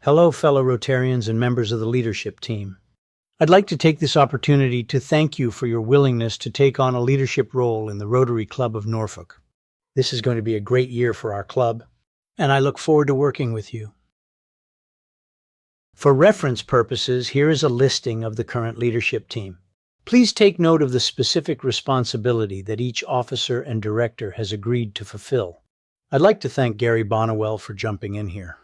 Hello, fellow Rotarians and members of the leadership team. I'd like to take this opportunity to thank you for your willingness to take on a leadership role in the Rotary Club of Norfolk. This is going to be a great year for our club, and I look forward to working with you. For reference purposes, here is a listing of the current leadership team. Please take note of the specific responsibility that each officer and director has agreed to fulfill. I'd like to thank Gary Bonnewell for jumping in here.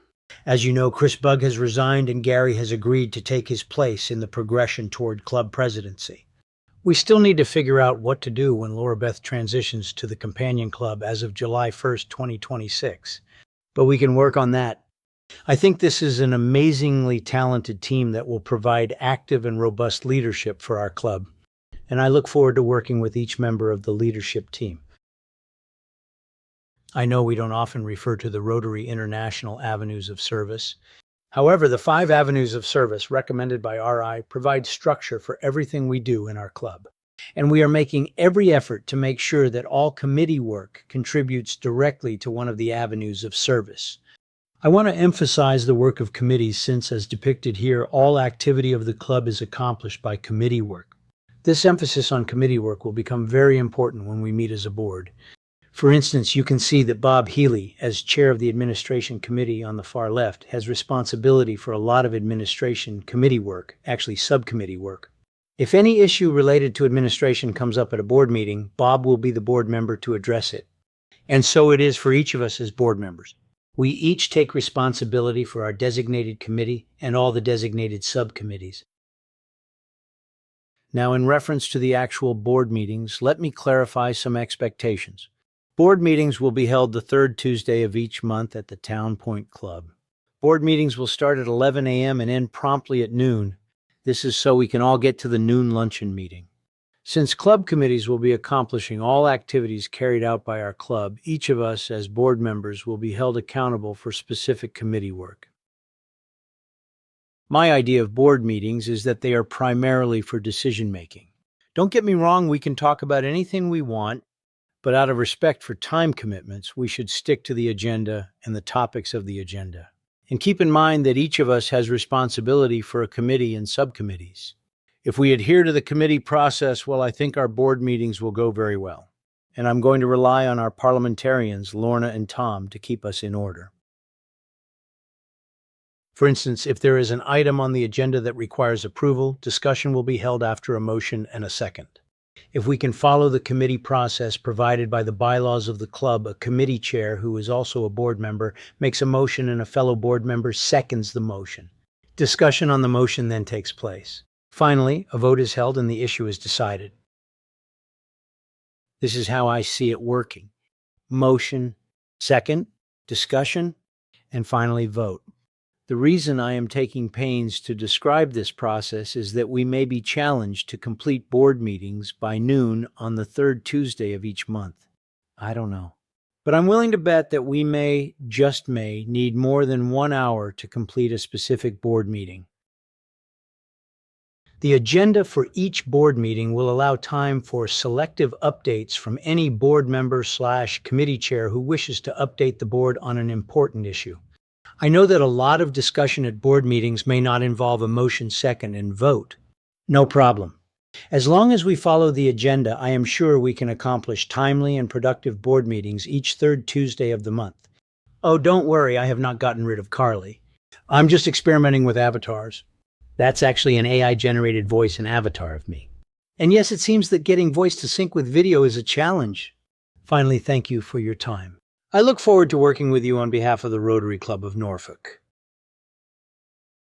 As you know, Chris Bugg has resigned and Gary has agreed to take his place in the progression toward club presidency. We still need to figure out what to do when Laura Beth transitions to the companion club as of July 1st, 2026. But we can work on that. I think this is an amazingly talented team that will provide active and robust leadership for our club, and I look forward to working with each member of the leadership team. I know we don't often refer to the Rotary International Avenues of Service. However, the 5 avenues of service recommended by RI provide structure for everything we do in our club. And we are making every effort to make sure that all committee work contributes directly to one of the avenues of service. I want to emphasize the work of committees since, as depicted here, all activity of the club is accomplished by committee work. This emphasis on committee work will become very important when we meet as a board. For instance, you can see that Bob Healy, as chair of the administration committee on the far left, has responsibility for a lot of administration committee work, actually subcommittee work. If any issue related to administration comes up at a board meeting, Bob will be the board member to address it. And so it is for each of us as board members. We each take responsibility for our designated committee and all the designated subcommittees. Now, in reference to the actual board meetings, let me clarify some expectations. Board meetings will be held the third Tuesday of each month at the Town Point Club. Board meetings will start at 11 a.m. and end promptly at noon. This is so we can all get to the noon luncheon meeting. Since club committees will be accomplishing all activities carried out by our club, each of us as board members will be held accountable for specific committee work. My idea of board meetings is that they are primarily for decision-making. Don't get me wrong, we can talk about anything we want, but out of respect for time commitments, we should stick to the agenda and the topics of the agenda. And keep in mind that each of us has responsibility for a committee and subcommittees. If we adhere to the committee process, well, I think our board meetings will go very well. And I'm going to rely on our parliamentarians, Lorna and Tom, to keep us in order. For instance, if there is an item on the agenda that requires approval, discussion will be held after a motion and a second. If we can follow the committee process provided by the bylaws of the club, a committee chair, who is also a board member, makes a motion and a fellow board member seconds the motion. Discussion on the motion then takes place. Finally, a vote is held and the issue is decided. This is how I see it working. Motion, second, discussion, and finally vote. The reason I am taking pains to describe this process is that we may be challenged to complete board meetings by noon on the third Tuesday of each month. I don't know. But I'm willing to bet that we may, just may, need more than 1 hour to complete a specific board meeting. The agenda for each board meeting will allow time for selective updates from any board member/committee chair who wishes to update the board on an important issue. I know that a lot of discussion at board meetings may not involve a motion, second, and vote. No problem. As long as we follow the agenda, I am sure we can accomplish timely and productive board meetings each third Tuesday of the month. Oh, don't worry, I have not gotten rid of Carly. I'm just experimenting with avatars. That's actually an AI-generated voice and avatar of me. And yes, it seems that getting voice to sync with video is a challenge. Finally, thank you for your time. I look forward to working with you on behalf of the Rotary Club of Norfolk.